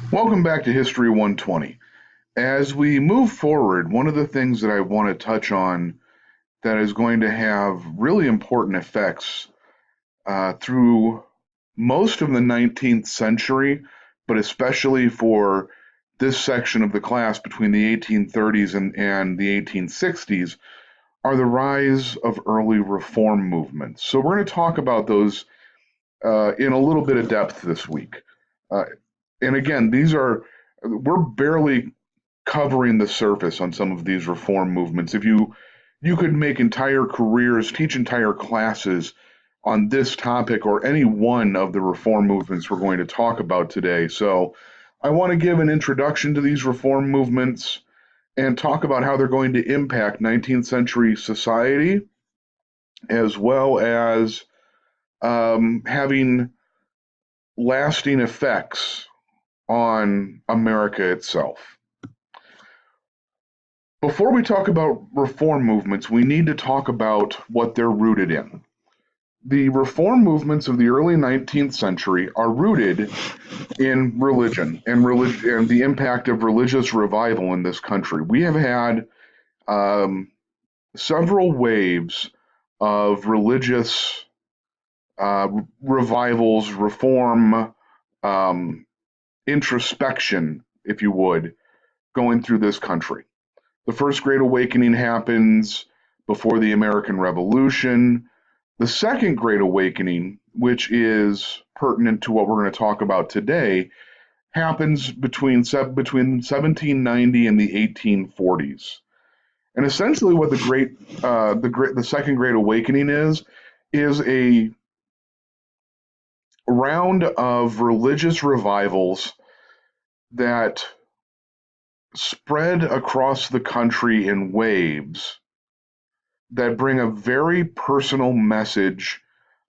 Welcome back to History 120. As we move forward, one of the things that I want to touch on that is going to have really important effects through most of the 19th century, but especially for this section of the class between the 1830s and the 1860s, are the rise of early reform movements. So we're going to talk about those in a little bit of depth this week. Uh, and again, we're barely covering the surface on some of these reform movements. If you could make entire careers, teach entire classes on this topic or any one of the reform movements we're going to talk about today. So I want to give an introduction to these reform movements and talk about how they're going to impact 19th century society, as well as having lasting effects on America itself. Before we talk about reform movements, we need to talk about what they're rooted in. The reform movements of the early 19th century are rooted in religion and the impact of religious revival in this country. We have had several waves of religious revivals, reform, um, introspection, if you would, going through this country. The First Great Awakening happens before the American Revolution. The Second Great Awakening, which is pertinent to what we're going to talk about today, happens between 1790 and the 1840s. And essentially, what the Second Great Awakening is a round of religious revivals that spread across the country in waves that bring a very personal message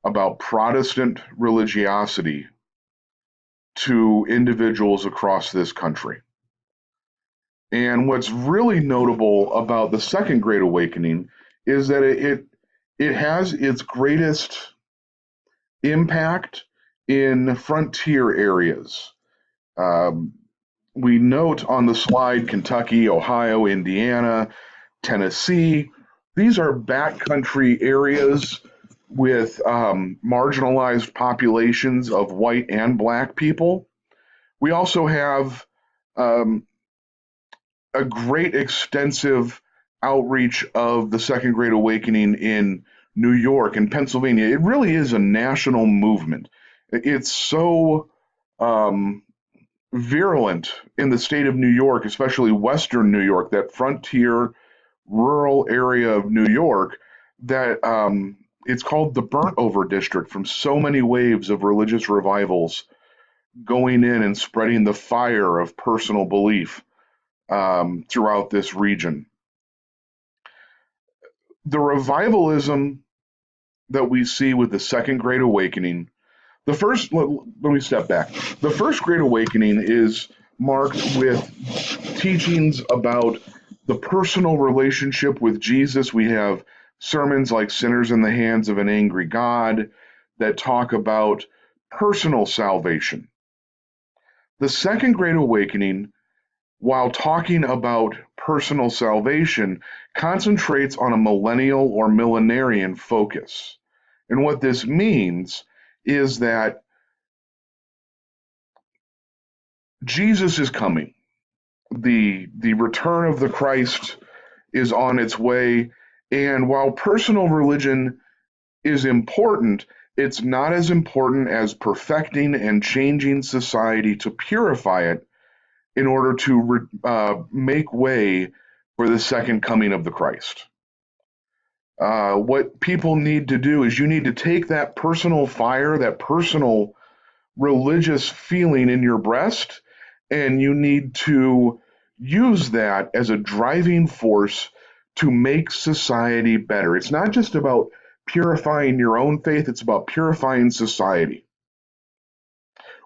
about Protestant religiosity to individuals across this country. And what's really notable about the Second Great Awakening is that it has its greatest impact in frontier areas. Um, we note on the slide Kentucky, Ohio, Indiana, Tennessee. These are backcountry areas with marginalized populations of white and black people. We also have um, a great extensive outreach of the Second Great Awakening in New York and Pennsylvania. It really is a national movement. It's so um, virulent in the state of New York, especially Western New York, that frontier rural area of New York, that it's called the burnt over district from so many waves of religious revivals going in and spreading the fire of personal belief throughout this region. The revivalism that we see with the Second Great Awakening, let me step back. The First Great Awakening is marked with teachings about the personal relationship with Jesus. We have sermons like Sinners in the Hands of an Angry God that talk about personal salvation. The Second Great Awakening, while talking about personal salvation, concentrates on a millennial or millenarian focus. And what this means is that Jesus is coming. The return of the Christ is on its way. And while personal religion is important, it's not as important as perfecting and changing society to purify it in order to make way for the second coming of the Christ. What people need to do is you need to take that personal fire, that personal religious feeling in your breast, and you need to use that as a driving force to make society better. It's not just about purifying your own faith, it's about purifying society.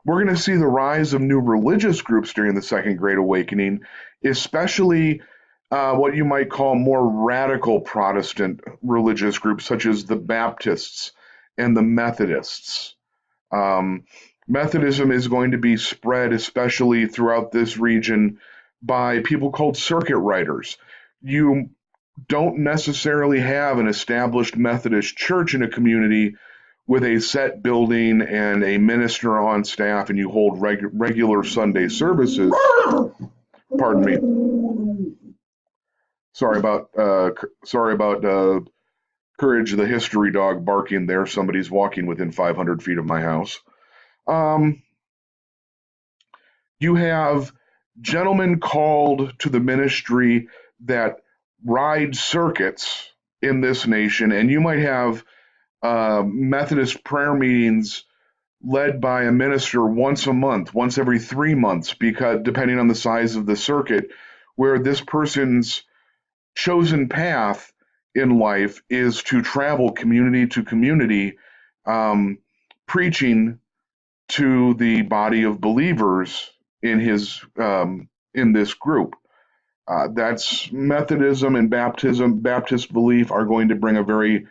We're going to see the rise of new religious groups during the Second Great Awakening, especially what you might call more radical Protestant religious groups, such as the Baptists and the Methodists. Um, Methodism is going to be spread, especially throughout this region, by people called circuit riders. You don't necessarily have an established Methodist church in a community with a set building and a minister on staff, and you hold regular Sunday services. Pardon me. Sorry about Courage the history dog barking there. Somebody's walking within 500 feet of my house. Um, you have gentlemen called to the ministry that ride circuits in this nation, and you might have Methodist prayer meetings led by a minister once a month, once every 3 months, because depending on the size of the circuit, where this person's chosen path in life is to travel community to community, um, preaching to the body of believers in this group. That's Methodism and Baptist belief are going to bring a very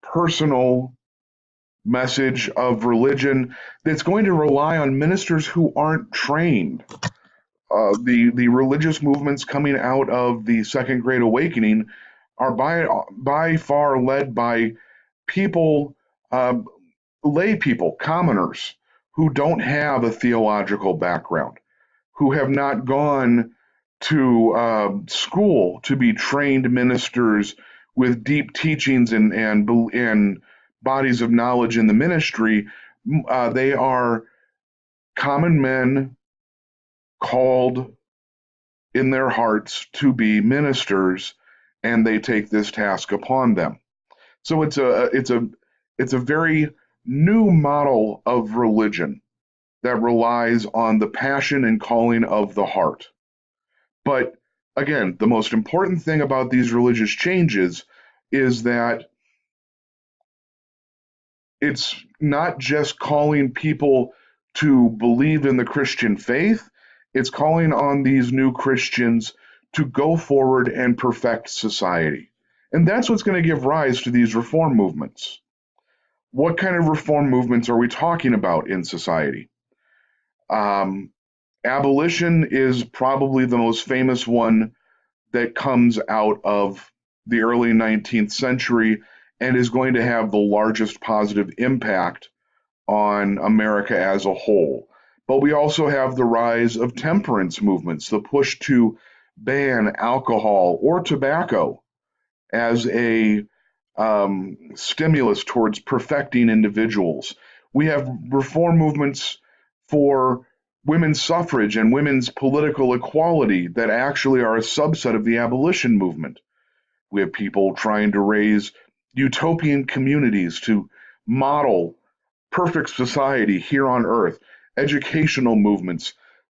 personal message of religion that's going to rely on ministers who aren't trained. The religious movements coming out of the Second Great Awakening are by far led by people, lay people, commoners who don't have a theological background, who have not gone to school to be trained ministers with deep teachings and bodies of knowledge in the ministry. They are common men called in their hearts to be ministers, and they take this task upon them. So it's a very new model of religion that relies on the passion and calling of the heart. But again, the most important thing about these religious changes is that it's not just calling people to believe in the Christian faith, it's calling on these new Christians to go forward and perfect society. And that's what's going to give rise to these reform movements. What kind of reform movements are we talking about in society? Um, Abolition is probably the most famous one that comes out of the early 19th century and is going to have the largest positive impact on America as a whole. But we also have the rise of temperance movements, the push to ban alcohol or tobacco as a stimulus towards perfecting individuals. We have reform movements for women's suffrage and women's political equality that actually are a subset of the abolition movement. We have people trying to raise utopian communities to model perfect society here on earth, educational movements,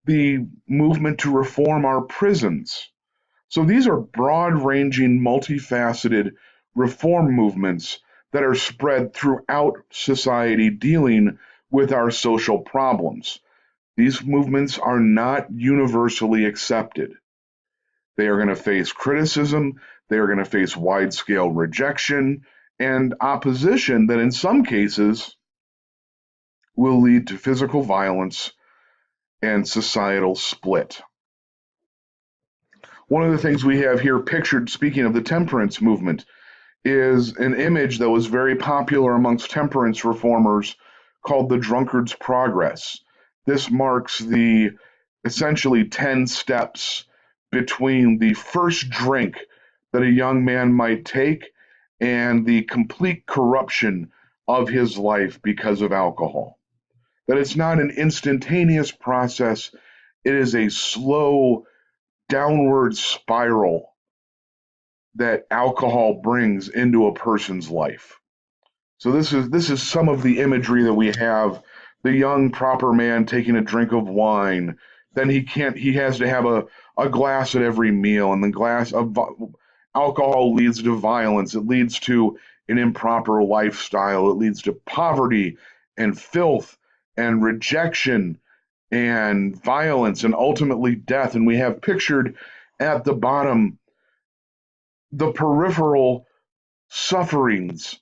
the movement to reform our prisons. So these are broad ranging, multifaceted reform movements that are spread throughout society dealing with our social problems. These movements are not universally accepted. They are going to face criticism, they are going to face wide scale rejection and opposition that in some cases will lead to physical violence and societal split. One of the things we have here pictured, speaking of the temperance movement, is an image that was very popular amongst temperance reformers called the Drunkard's Progress. This marks the essentially 10 steps between the first drink that a young man might take and the complete corruption of his life because of alcohol. That it's not an instantaneous process, it is a slow downward spiral that alcohol brings into a person's life. So this is some of the imagery that we have. The young proper man taking a drink of wine, then he has to have a glass at every meal, and the glass of alcohol leads to violence. It leads to an improper lifestyle. It leads to poverty and filth and rejection and violence and ultimately death. And we have pictured at the bottom the peripheral sufferings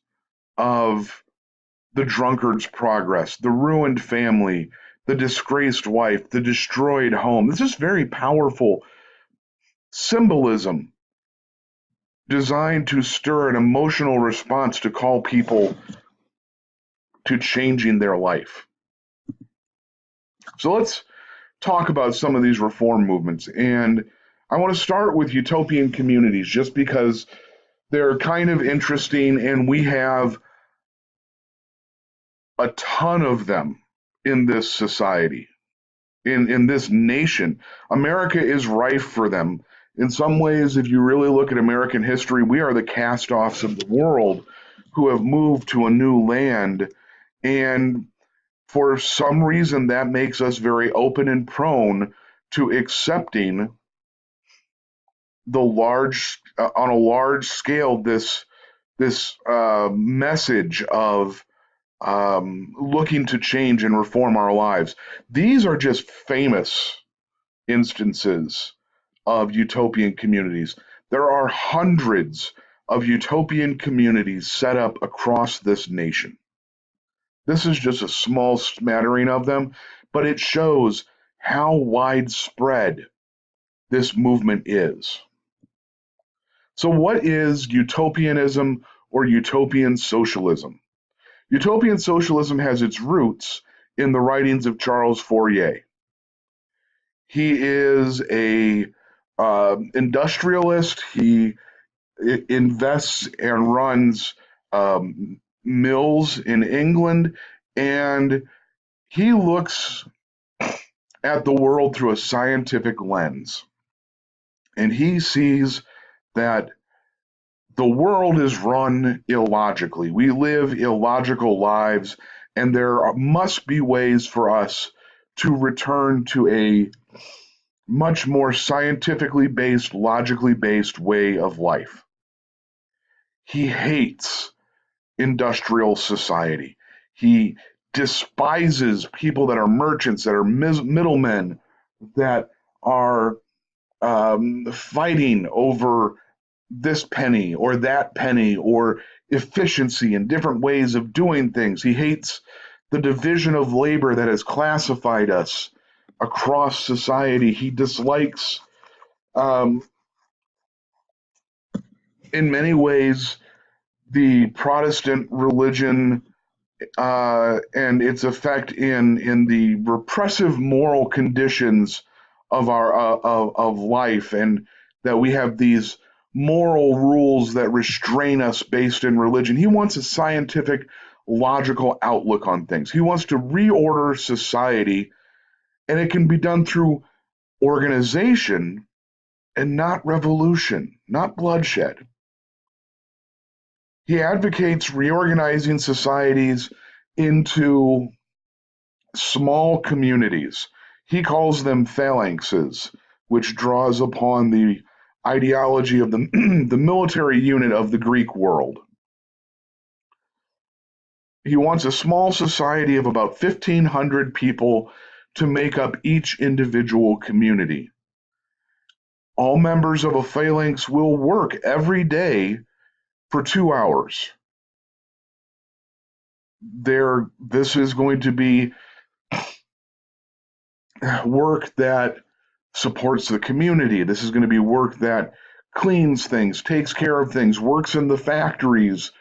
of the drunkard's progress, the ruined family, the disgraced wife, the destroyed home. This is very powerful symbolism designed to stir an emotional response to call people to changing their life. So let's talk about some of these reform movements. And I want to start with utopian communities just because they're kind of interesting and we have a ton of them in this society, in this nation. America is rife for them. In some ways, if you really look at American history, we are the cast-offs of the world who have moved to a new land. And for some reason, that makes us very open and prone to accepting on a large scale, this message of looking to change and reform our lives. These are just famous instances of utopian communities. There are hundreds of utopian communities set up across this nation. This is just a small smattering of them, but it shows how widespread this movement is. So, what is utopianism or utopian socialism? Utopian socialism has its roots in the writings of Charles Fourier. He is a industrialist. He invests and runs mills in England, and he looks at the world through a scientific lens. And he sees that the world is run illogically. We live illogical lives, and there must be ways for us to return to a much more scientifically based, logically based way of life. He hates industrial society. He despises people that are merchants, that are middlemen, that are fighting over this penny or that penny or efficiency and different ways of doing things. He hates the division of labor that has classified us across society. He dislikes, in many ways, the Protestant religion and its effect in the repressive moral conditions of our of life, and that we have these moral rules that restrain us based in religion. He wants a scientific, logical outlook on things. He wants to reorder society, and it can be done through organization and not revolution, not bloodshed. He advocates reorganizing societies into small communities. He calls them phalanxes, which draws upon the ideology of the, the military unit of the Greek world. He wants a small society of about 1,500 people to make up each individual community. All members of a phalanx will work every day for 2 hours. This is going to be work that supports the community. This is going to be work that cleans things, takes care of things, works in the factories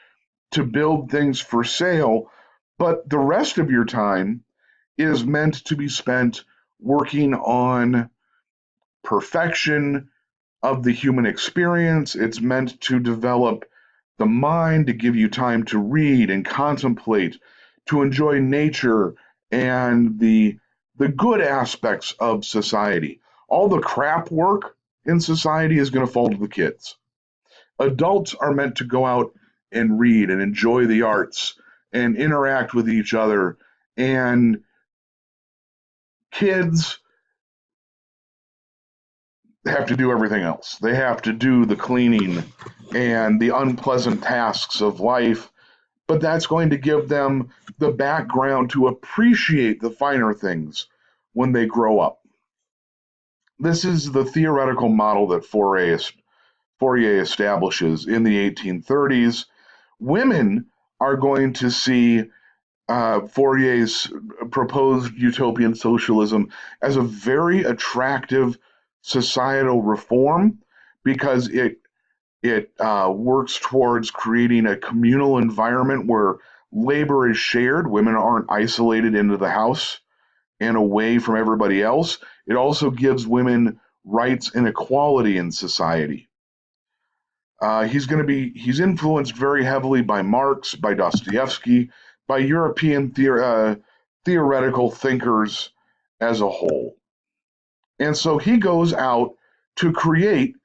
to build things for sale. But the rest of your time is meant to be spent working on perfection of the human experience. It's meant to develop the mind, to give you time to read and contemplate, to enjoy nature and the good aspects of society. All the crap work in society is going to fall to the kids. Adults are meant to go out and read and enjoy the arts and interact with each other. And kids have to do everything else. They have to do the cleaning and the unpleasant tasks of life, but that's going to give them the background to appreciate the finer things when they grow up. This is the theoretical model that Fourier establishes in the 1830s. Women are going to see Fourier's proposed utopian socialism as a very attractive societal reform because it works towards creating a communal environment where labor is shared. Women aren't isolated into the house and away from everybody else. It also gives women rights and equality in society. He's influenced very heavily by Marx, by Dostoevsky, by European theoretical thinkers as a whole. And so he goes out to create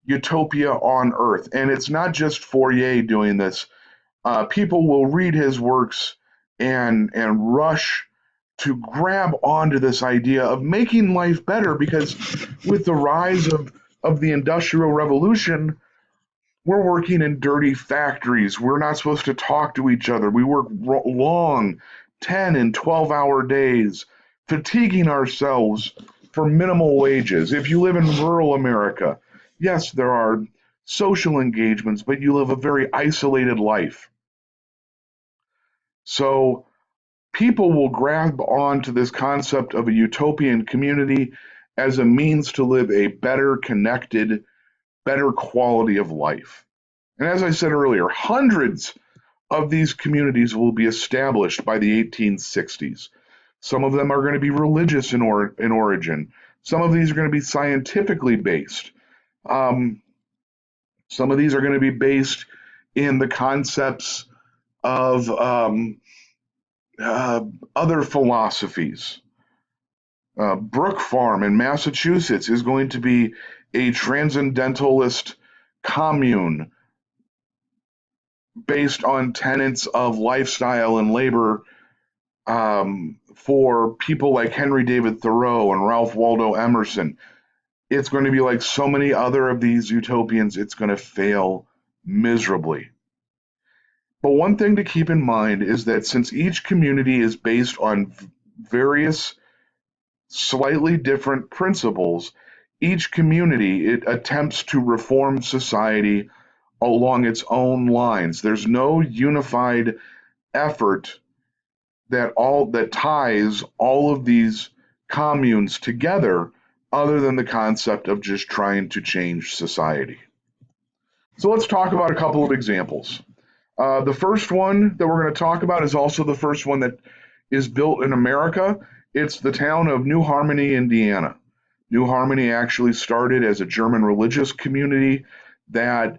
utopia on earth. And it's not just Fourier doing this. People will read his works and rush to grab onto this idea of making life better because with the rise of the Industrial Revolution, we're working in dirty factories. We're not supposed to talk to each other. We work long 10 and 12-hour days, fatiguing ourselves for minimal wages. If you live in rural America, yes, there are social engagements, but you live a very isolated life. So people will grab onto this concept of a utopian community as a means to live a better connected, better quality of life. And as I said earlier, hundreds of these communities will be established by the 1860s. Some of them are going to be religious in origin. Some of these are going to be scientifically based. Some of these are going to be based in the concepts of other philosophies. Brook Farm in Massachusetts is going to be a transcendentalist commune based on tenets of lifestyle and labor for people like Henry David Thoreau and Ralph Waldo Emerson. It's going to be like so many other of these utopians, it's going to fail miserably. But one thing to keep in mind is that since each community is based on various slightly different principles, each community it attempts to reform society along its own lines. There's no unified effort that ties all of these communes together other than the concept of just trying to change society. So let's talk about a couple of examples. The first one that we're going to talk about is also the first one that is built in America. It's the town of New Harmony, Indiana. New Harmony actually started as a German religious community that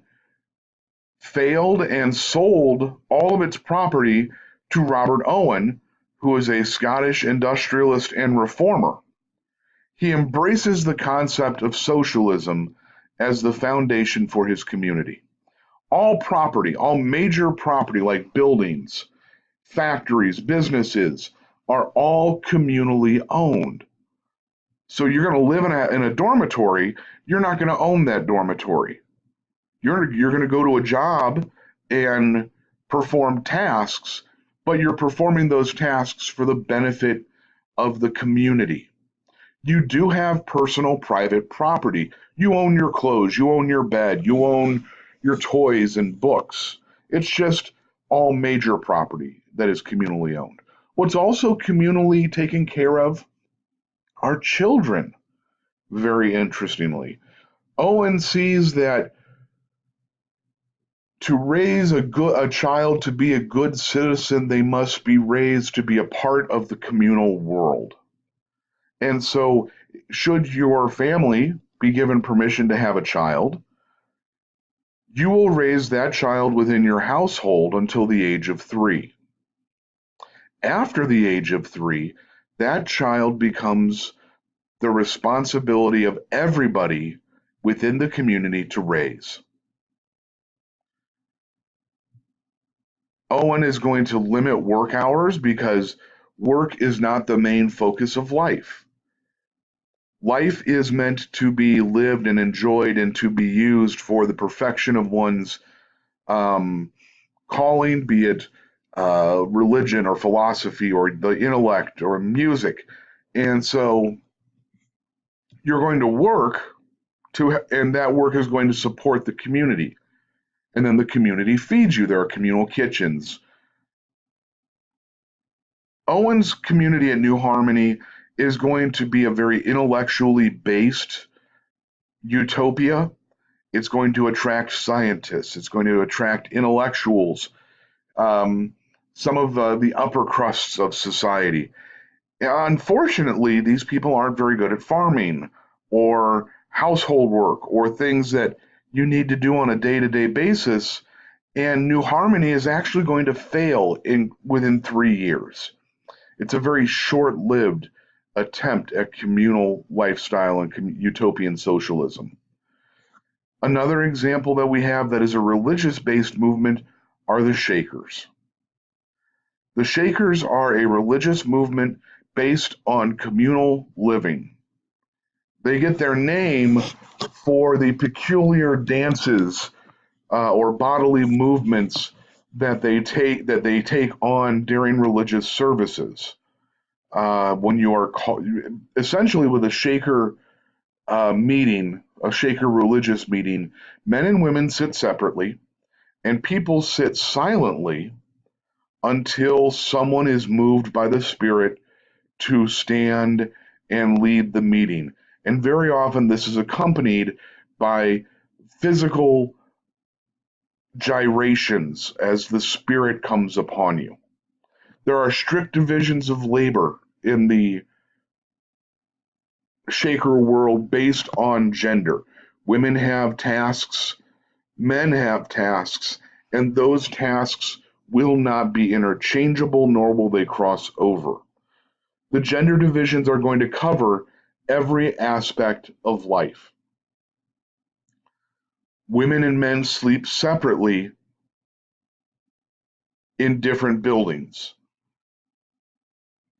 failed and sold all of its property to Robert Owen, who is a Scottish industrialist and reformer. He embraces the concept of socialism as the foundation for his community. All property, all major property like buildings, factories, businesses, are all communally owned. So you're going to live in a dormitory, you're not going to own that dormitory. You're going to go to a job and perform tasks, but you're performing those tasks for the benefit of the community. You do have personal private property. You own your clothes, you own your bed, you own your toys and books. It's just all major property that is communally owned. What's also communally taken care of are children, very interestingly. Owen sees that to raise a child to be a good citizen, they must be raised to be a part of the communal world. And so, should your family be given permission to have a child, you will raise that child within your household until the age of 3. After the age of 3, that child becomes the responsibility of everybody within the community to raise. Owen is going to limit work hours because work is not the main focus of life. Life is meant to be lived and enjoyed and to be used for the perfection of one's calling, be it religion or philosophy or the intellect or music. And so you're going to work and that work is going to support the community. And then the community feeds you. There are communal kitchens. Owen's community at New Harmony is going to be a very intellectually based utopia. It's going to attract scientists. It's going to attract intellectuals, um, some of the upper crusts of society. Unfortunately, these people aren't very good at farming or household work or things that you need to do on a day-to-day basis. And New Harmony is actually going to fail within 3 years. It's a very short-lived attempt at communal lifestyle and utopian socialism. Another example that we have that is a religious-based movement are the Shakers. The Shakers are a religious movement based on communal living. They get their name for the peculiar dances or bodily movements that they take on during religious services. When you are essentially with a Shaker meeting, a Shaker religious meeting, men and women sit separately, and people sit silently until someone is moved by the Spirit to stand and lead the meeting. And very often this is accompanied by physical gyrations as the Spirit comes upon you. There are strict divisions of labor in the Shaker world based on gender. Women have tasks, men have tasks, and those tasks will not be interchangeable, nor will they cross over. The gender divisions are going to cover every aspect of life. Women and men sleep separately in different buildings.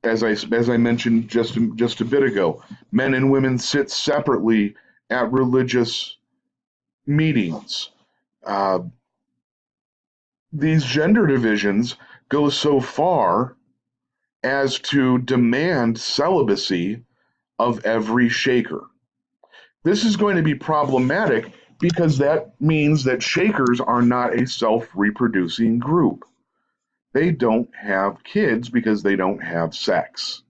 As I mentioned just a bit ago, men and women sit separately at religious meetings. Uh, these gender divisions go so far as to demand celibacy of every Shaker. This is going to be problematic because that means that Shakers are not a self-reproducing group. They don't have kids because they don't have sex.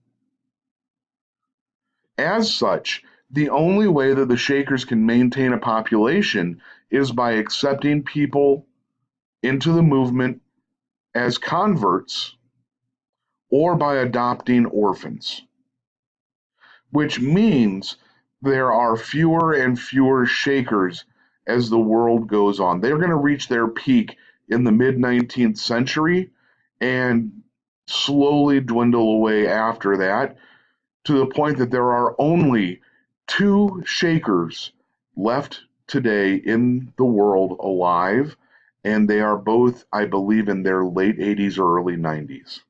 As such, the only way that the Shakers can maintain a population is by accepting people into the movement as converts or by adopting orphans, which means there are fewer and fewer Shakers as the world goes on. They're going to reach their peak in the mid-19th century and slowly dwindle away after that, to the point that there are only 2 Shakers left today in the world alive, and they are both, I believe, in their late 80s or early 90s.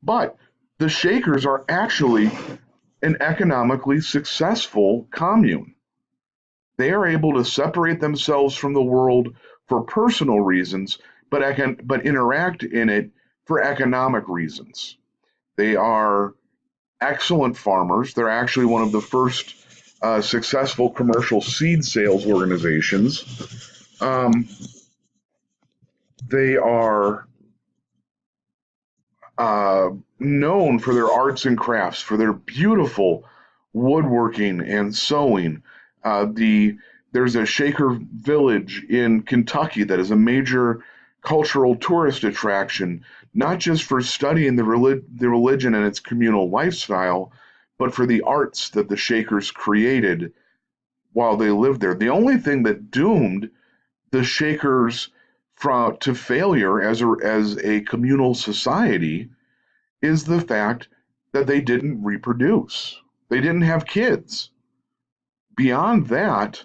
But the Shakers are actually an economically successful commune. They are able to separate themselves from the world for personal reasons, but interact in it for economic reasons. They are excellent farmers. They're actually one of the first successful commercial seed sales organizations. They are known for their arts and crafts, for their beautiful woodworking and sewing. There's a Shaker village in Kentucky that is a major cultural tourist attraction, not just for studying the religion and its communal lifestyle, but for the arts that the Shakers created while they lived there. The only thing that doomed the Shakers to failure as a communal society is the fact that they didn't reproduce. They didn't have kids. Beyond that,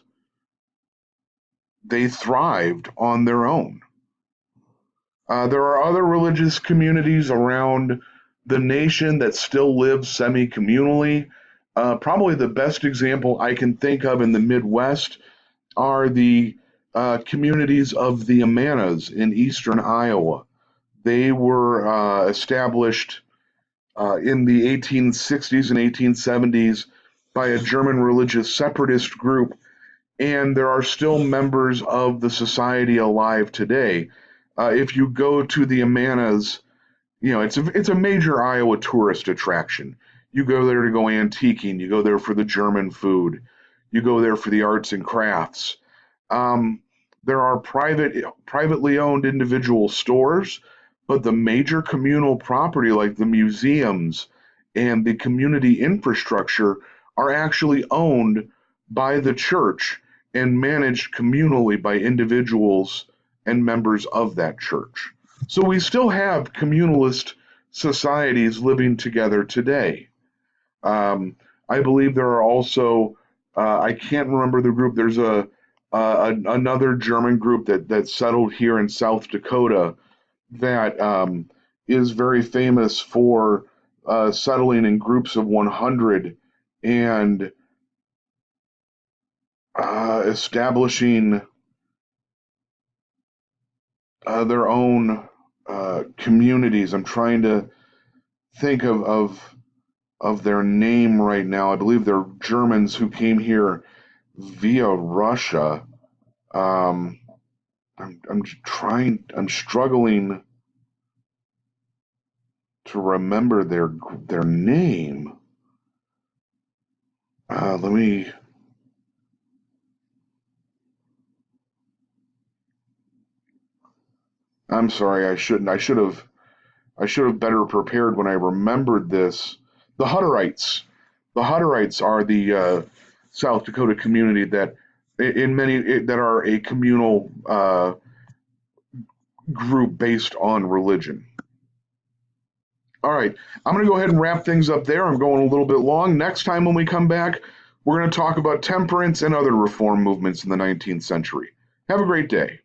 they thrived on their own. There are other religious communities around the nation that still live semi-communally. Probably the best example I can think of in the Midwest are the communities of the Amanas in eastern Iowa. They were established in the 1860s and 1870s by a German religious separatist group, and there are still members of the society alive today. If you go to the Amanas it's a major Iowa tourist attraction. You go there to go antiquing. You go there for the German food. You go there for the arts and crafts. Um, there are privately owned individual stores, but the major communal property, like the museums and the community infrastructure, are actually owned by the church and managed communally by individuals and members of that church. So we still have communalist societies living together today. Um, I believe there are also, I can't remember the group. There's another German group that settled here in South Dakota that is very famous for settling in groups of 100 and establishing their own communities. I'm trying to think of their name right now. I believe they're Germans who came here via Russia. Um, I'm struggling to remember their name. Let me. I'm sorry. I shouldn't. I should have better prepared when I remembered this. The Hutterites. The Hutterites are the South Dakota community that, in many, that are a communal group based on religion. All right, I'm going to go ahead and wrap things up there. I'm going a little bit long. Next time when we come back, we're going to talk about temperance and other reform movements in the 19th century. Have a great day.